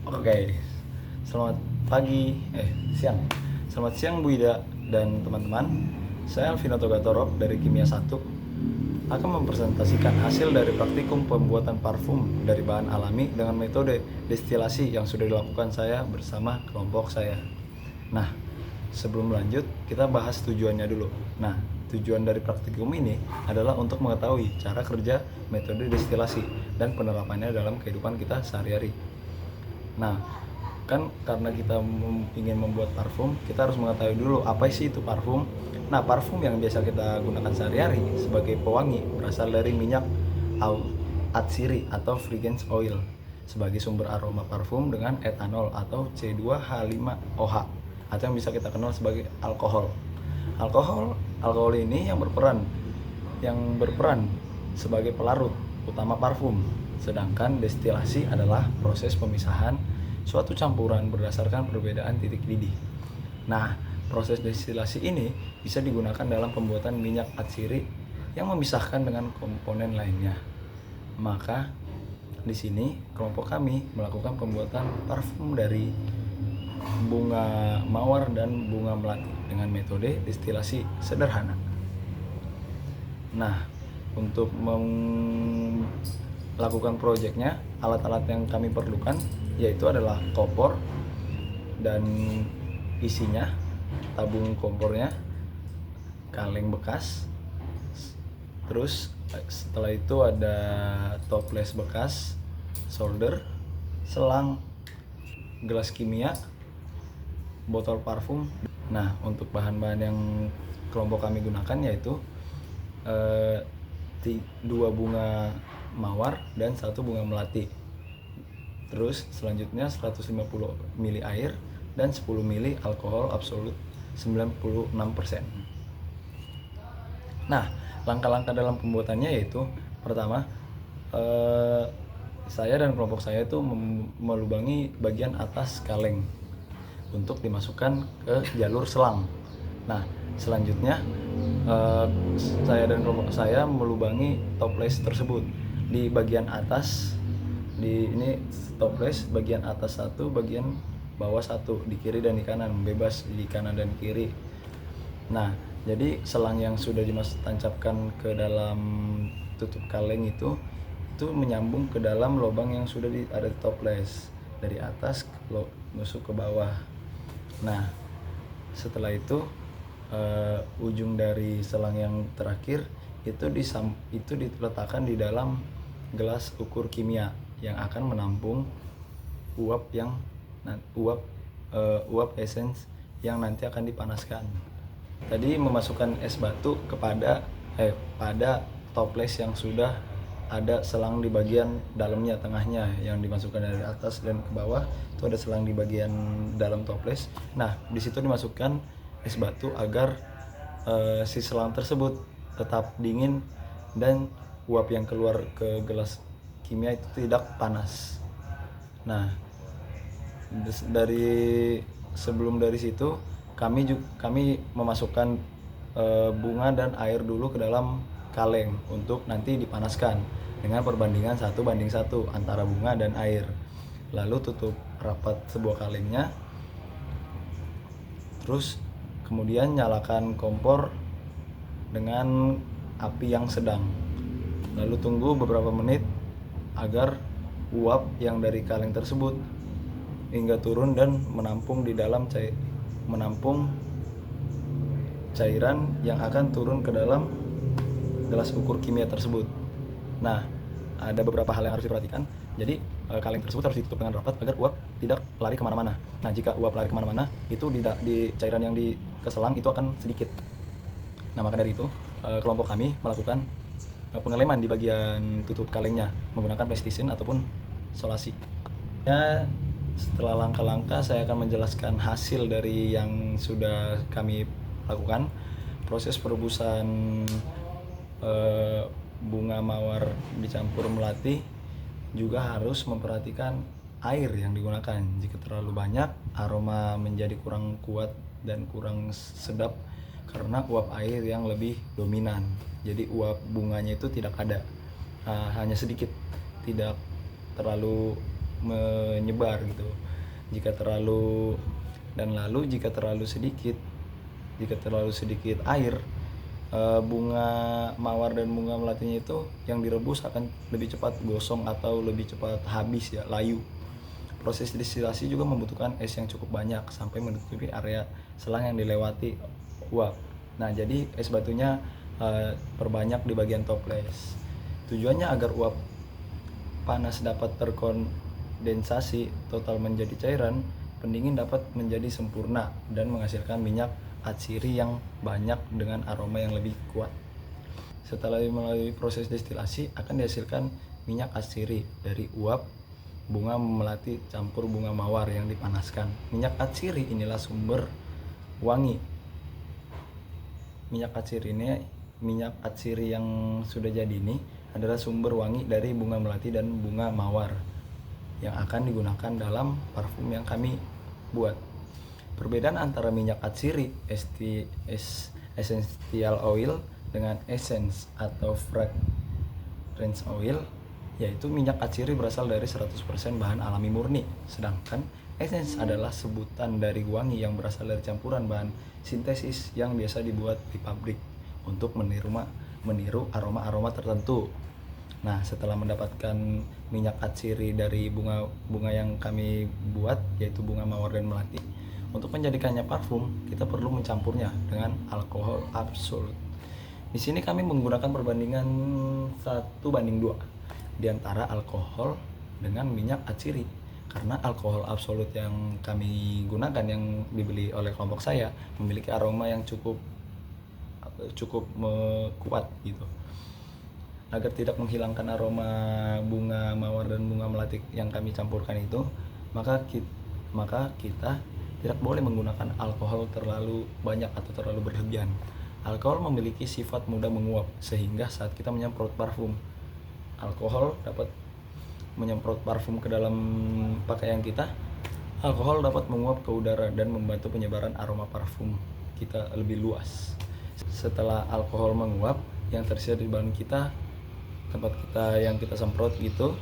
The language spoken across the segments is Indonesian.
Oke, selamat pagi, siang. Selamat siang Bu Ida dan teman-teman. Saya Alvino Togatorok dari Kimia 1 akan mempresentasikan hasil dari praktikum pembuatan parfum dari bahan alami dengan metode destilasi yang sudah dilakukan saya bersama kelompok saya. Nah, sebelum lanjut, kita bahas tujuannya dulu. Nah, tujuan dari praktikum ini adalah untuk mengetahui cara kerja metode destilasi dan penerapannya dalam kehidupan kita sehari-hari. Nah, kan karena kita ingin membuat parfum, kita harus mengetahui dulu apa sih itu parfum. Nah, parfum yang biasa kita gunakan sehari-hari sebagai pewangi berasal dari minyak atsiri atau fragrance oil sebagai sumber aroma parfum dengan etanol atau C2H5OH atau yang bisa kita kenal sebagai alkohol. Alkohol ini yang berperan sebagai pelarut utama parfum. Sedangkan destilasi adalah proses pemisahan suatu campuran berdasarkan perbedaan titik didih. Nah, proses destilasi ini bisa digunakan dalam pembuatan minyak atsiri yang memisahkan dengan komponen lainnya. Maka di sini kelompok kami melakukan pembuatan parfum dari bunga mawar dan bunga melati dengan metode destilasi sederhana. Nah, untuk melakukan proyeknya, alat-alat yang kami perlukan yaitu adalah kompor dan isinya, tabung kompornya, kaleng bekas, terus setelah itu ada toples bekas, solder, selang, gelas kimia, botol parfum. Nah, untuk bahan-bahan yang kelompok kami gunakan yaitu 2 bunga mawar dan 1 bunga melati. Terus selanjutnya 150 ml air dan 10 ml alkohol absolut 96%. Nah, langkah-langkah dalam pembuatannya yaitu pertama, saya dan kelompok saya itu melubangi bagian atas kaleng untuk dimasukkan ke jalur selang. Nah, selanjutnya saya dan kelompok saya melubangi toples tersebut di bagian atas. Ini toples bagian atas 1, bagian bawah 1, di kiri dan di kanan, bebas di kanan dan kiri. Nah, jadi selang yang sudah ditancapkan ke dalam tutup kaleng itu menyambung ke dalam lubang yang sudah ada di toples dari atas masuk ke bawah. Nah, setelah itu ujung dari selang yang terakhir itu diletakkan di dalam gelas ukur kimia yang akan menampung uap essence yang nanti akan dipanaskan. Tadi memasukkan es batu pada toples yang sudah ada selang di bagian dalamnya, tengahnya yang dimasukkan dari atas dan ke bawah itu ada selang di bagian dalam toples. Nah, di situ dimasukkan es batu agar si selang tersebut tetap dingin dan uap yang keluar ke gelas kimia itu tidak panas. Nah, sebelum dari situ kami memasukkan bunga dan air dulu ke dalam kaleng untuk nanti dipanaskan dengan perbandingan 1:1 antara bunga dan air. Lalu tutup rapat sebuah kalengnya. Terus kemudian nyalakan kompor dengan api yang sedang. Lalu tunggu beberapa menit agar uap yang dari kaleng tersebut hingga turun dan menampung cairan yang akan turun ke dalam gelas ukur kimia tersebut. Nah, ada beberapa hal yang harus diperhatikan. Jadi kaleng tersebut harus ditutup dengan rapat agar uap tidak lari kemana-mana. Nah, jika uap lari kemana-mana, itu di cairan yang di keselang itu akan sedikit. Nah, maka dari itu kelompok kami melakukan pengeleman di bagian tutup kalengnya menggunakan plasticine ataupun solasi. Ya, setelah langkah-langkah saya akan menjelaskan hasil dari yang sudah kami lakukan. Proses perebusan bunga mawar dicampur melati juga harus memperhatikan air yang digunakan. Jika terlalu banyak, aroma menjadi kurang kuat dan kurang sedap karena uap air yang lebih dominan. Jadi uap bunganya itu tidak ada, hanya sedikit, tidak terlalu menyebar gitu. Jika terlalu sedikit air, bunga mawar dan bunga melatinya itu yang direbus akan lebih cepat gosong atau lebih cepat habis ya, layu. Proses destilasi juga membutuhkan es yang cukup banyak sampai menutupi area selang yang dilewati uap. Nah, jadi es batunya perbanyak di bagian toples. Tujuannya agar uap panas dapat terkondensasi total menjadi cairan, pendingin dapat menjadi sempurna dan menghasilkan minyak atsiri yang banyak dengan aroma yang lebih kuat. Setelah melalui proses destilasi akan dihasilkan minyak atsiri dari uap bunga melati campur bunga mawar yang dipanaskan. Minyak atsiri inilah sumber wangi. Minyak atsiri yang sudah jadi ini adalah sumber wangi dari bunga melati dan bunga mawar yang akan digunakan dalam parfum yang kami buat. Perbedaan antara minyak atsiri essential oil dengan essence atau fragrance oil, yaitu minyak atsiri berasal dari 100% bahan alami murni, sedangkan essence adalah sebutan dari wangi yang berasal dari campuran bahan sintesis yang biasa dibuat di pabrik untuk meniru aroma-aroma tertentu. Nah, setelah mendapatkan minyak atsiri dari bunga yang kami buat, yaitu bunga mawar dan melati, untuk menjadikannya parfum, kita perlu mencampurnya dengan alkohol absolut. Di sini kami menggunakan perbandingan 1:2 di antara alkohol dengan minyak atsiri. Karena alkohol absolut yang kami gunakan, yang dibeli oleh kelompok saya, memiliki aroma yang cukup kuat gitu. Agar tidak menghilangkan aroma bunga mawar dan bunga melati yang kami campurkan itu, maka kita tidak boleh menggunakan alkohol terlalu banyak atau terlalu berlebihan. Alkohol memiliki sifat mudah menguap, sehingga saat kita menyemprot parfum, alkohol dapat menyemprot parfum ke dalam pakaian kita. Alkohol dapat menguap ke udara dan membantu penyebaran aroma parfum kita lebih luas. Setelah alkohol menguap, yang tersisa di bahan kita, tempat kita yang kita semprot gitu,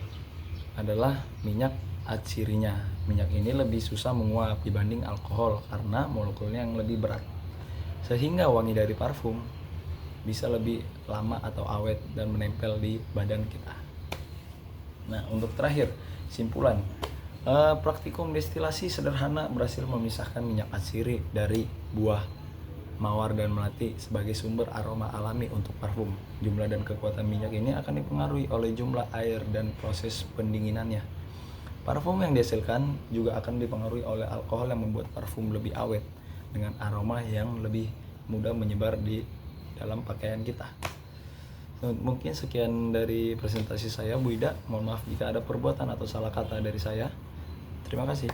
adalah minyak atsirinya. Minyak ini lebih susah menguap dibanding alkohol karena molekulnya yang lebih berat, sehingga wangi dari parfum bisa lebih lama atau awet dan menempel di badan kita. Nah, untuk terakhir, simpulan, praktikum destilasi sederhana berhasil memisahkan minyak atsiri dari buah mawar dan melati sebagai sumber aroma alami untuk parfum. Jumlah dan kekuatan minyak ini akan dipengaruhi oleh jumlah air dan proses pendinginannya. Parfum yang dihasilkan juga akan dipengaruhi oleh alkohol yang membuat parfum lebih awet dengan aroma yang lebih mudah menyebar di dalam pakaian kita. Mungkin sekian dari presentasi saya, Bu Ida. Mohon maaf jika ada perbuatan atau salah kata dari saya. Terima kasih.